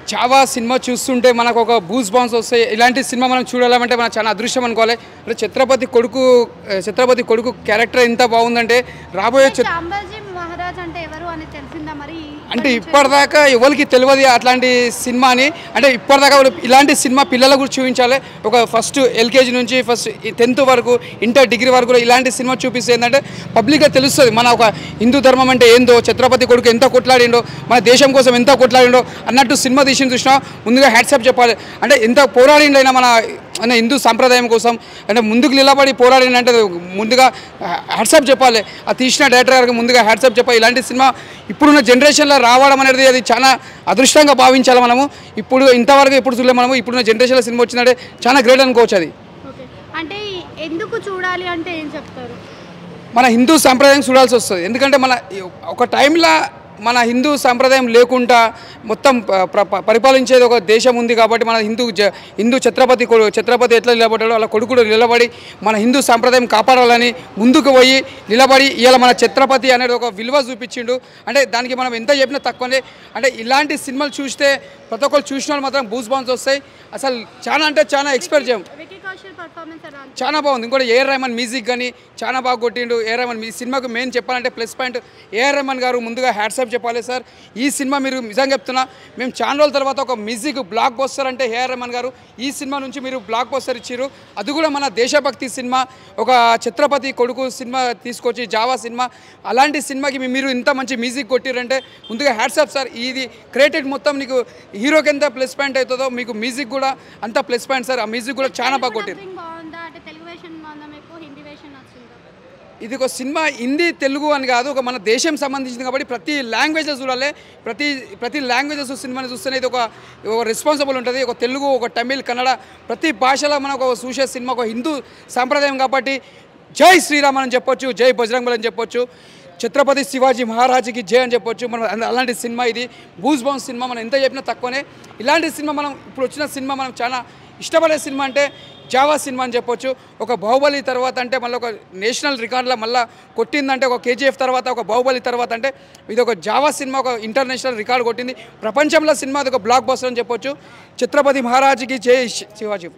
Chhaava cinema చూస్తుంటే మనకు ఒక బూస్ బాన్స్ వస్తాయి. ఇలాంటి సినిమా మనం చూడాలంటే మనం చాలా అదృష్టం అనుకోవాలి. అంటే ఛత్రపతి కొడుకు క్యారెక్టర్ ఎంత బాగుందంటే రాబోయే సాంబాజీ మహారాజ్ అంటే ఎవరు అని తెలిసిందా మరి? అంటే ఇప్పటిదాకా ఎవరికి తెలియదు అట్లాంటి సినిమా అని. అంటే ఇప్పటిదాకా ఇలాంటి సినిమా పిల్లలకు కూడా చూపించాలి. ఒక ఫస్ట్ ఎల్కేజీ నుంచి ఫస్ట్ 10th వరకు ఇంటర్ డిగ్రీ వరకు కూడా ఇలాంటి సినిమా చూపిస్తే ఏంటంటే పబ్లిక్గా తెలుస్తుంది మన ఒక హిందూ ధర్మం అంటే ఏందో, ఛత్రపతి కొడుకు ఎంత కొట్లాడిండో, మన దేశం కోసం ఎంత కొట్లాడిండో అన్నట్టు సినిమా తీసి చూసినా ముందుగా హ్యాట్సాప్ చెప్పాలి. అంటే ఎంత పోరాడిండైనా మన హిందూ సాంప్రదాయం కోసం అంటే ముందుకు నిలబడి పోరాడిందంటే ముందుగా హ్యాట్సాప్ చెప్పాలి. ఆ తీసిన డైరెక్టర్ గారికి ముందుగా హ్యాట్సాప్ చెప్పాలి. ఇలాంటి సినిమా ఇప్పుడున్న జనరేషన్లో రావడం అనేది అది చాలా అదృష్టంగా భావించాలి మనము. ఇప్పుడు ఇంతవరకు ఎప్పుడు చూడలే మనము. ఇప్పుడున్న జనరేషన్లో సినిమా వచ్చిందంటే చాలా గ్రేట్ అనుకోవచ్చు. అది అంటే ఎందుకు చూడాలి అంటే ఏం చెప్తారు? మన హిందూ సాంప్రదాయం చూడాల్సి వస్తుంది. ఎందుకంటే మన ఒక టైంలో మన హిందూ సాంప్రదాయం లేకుండా మొత్తం పరిపాలించేది ఒక దేశం ఉంది కాబట్టి మన హిందూ ఛత్రపతి ఎట్లా నిలబడ్డాడో అలా కొడుకుడు నిలబడి మన హిందూ సాంప్రదాయం కాపాడాలని ముందుకు పోయి నిలబడి ఇవాళ మన ఛత్రపతి అనేది ఒక విలువ చూపించిండు. అంటే దానికి మనం ఎంత చెప్పినా తక్కువనే. అంటే ఇలాంటి సినిమాలు చూస్తే ప్రతి ఒక్కరు చూసిన వాళ్ళు మాత్రం బూస్ బాన్స్ వస్తాయి. అసలు చాలా అంటే చాలా ఎక్స్పెక్ట్ చేయం. చాలా బాగుంది. ఇంకోటి ఏఆర్ రెహమాన్ మ్యూజిక్ కానీ చాలా బాగా కొట్టిండు. ఏఆర్ రెహమాన్ ఈ సినిమాకు మెయిన్ చెప్పాలంటే ప్లస్ పాయింట్ ఏఆర్ రెహమాన్ గారు ముందుగా హ్యాట్సాప్ చెప్పాలి సార్. ఈ సినిమా మీరు నిజంగా చెప్తున్నా, మేము చాలా రోజుల తర్వాత ఒక మ్యూజిక్ బ్లాక్ బస్టర్ అంటే ఏఆర్ రెహమాన్ గారు ఈ సినిమా నుంచి మీరు బ్లాక్ బస్టర్ ఇచ్చారు. అది కూడా మన దేశభక్తి సినిమా, ఒక ఛత్రపతి కొడుకు సినిమా తీసుకొచ్చి జావా సినిమా, అలాంటి సినిమాకి మీరు ఇంత మంచి మ్యూజిక్ కొట్టిరంటే ముందుగా హ్యాట్సాప్ సార్. ఇది క్రియేటెడ్ మొత్తం నీకు హీరోకి ఎంత ప్లస్ పాయింట్ అవుతుందో మీకు మ్యూజిక్ కూడా అంత ప్లస్ పాయింట్ సార్. ఆ మ్యూజిక్ కూడా చాలా బాగా కొట్టారు. ఇది ఒక సినిమా హిందీ తెలుగు అని కాదు, ఒక మన దేశం సంబంధించింది కాబట్టి ప్రతి లాంగ్వేజ్లో చూడాలి. ప్రతి లాంగ్వేజెస్ సినిమాని చూస్తేనే ఇది ఒక రెస్పాన్సిబుల్ ఉంటుంది. ఒక తెలుగు, ఒక తమిళ్, కన్నడ ప్రతి భాషలో మనకు ఒక చూసే సినిమా ఒక హిందూ సాంప్రదాయం కాబట్టి జై శ్రీరామ్ అని చెప్పొచ్చు, జై బజరంగ్ బలి అని చెప్పొచ్చు, ఛత్రపతి శివాజీ మహారాజుకి జై అని చెప్పొచ్చు. మనం అలాంటి సినిమా ఇది బూస్ బౌన్స్ సినిమా. మనం ఎంత చెప్పినా తక్కువనే. ఇలాంటి సినిమా మనం ఇప్పుడు వచ్చిన సినిమా మనం చాలా ఇష్టపడే సినిమా అంటే జావా సినిమా అని చెప్పొచ్చు. ఒక బాహుబలి తర్వాత అంటే మళ్ళీ ఒక నేషనల్ రికార్డులో మళ్ళీ కొట్టిందంటే ఒక కేజీఎఫ్ తర్వాత ఒక బాహుబలి తర్వాత అంటే ఇది ఒక జావా సినిమా ఒక ఇంటర్నేషనల్ రికార్డు కొట్టింది. ప్రపంచంలో సినిమా అది ఒక బ్లాక్ బస్టర్ అని చెప్పొచ్చు. ఛత్రపతి మహారాజుకి జై శివాజీ.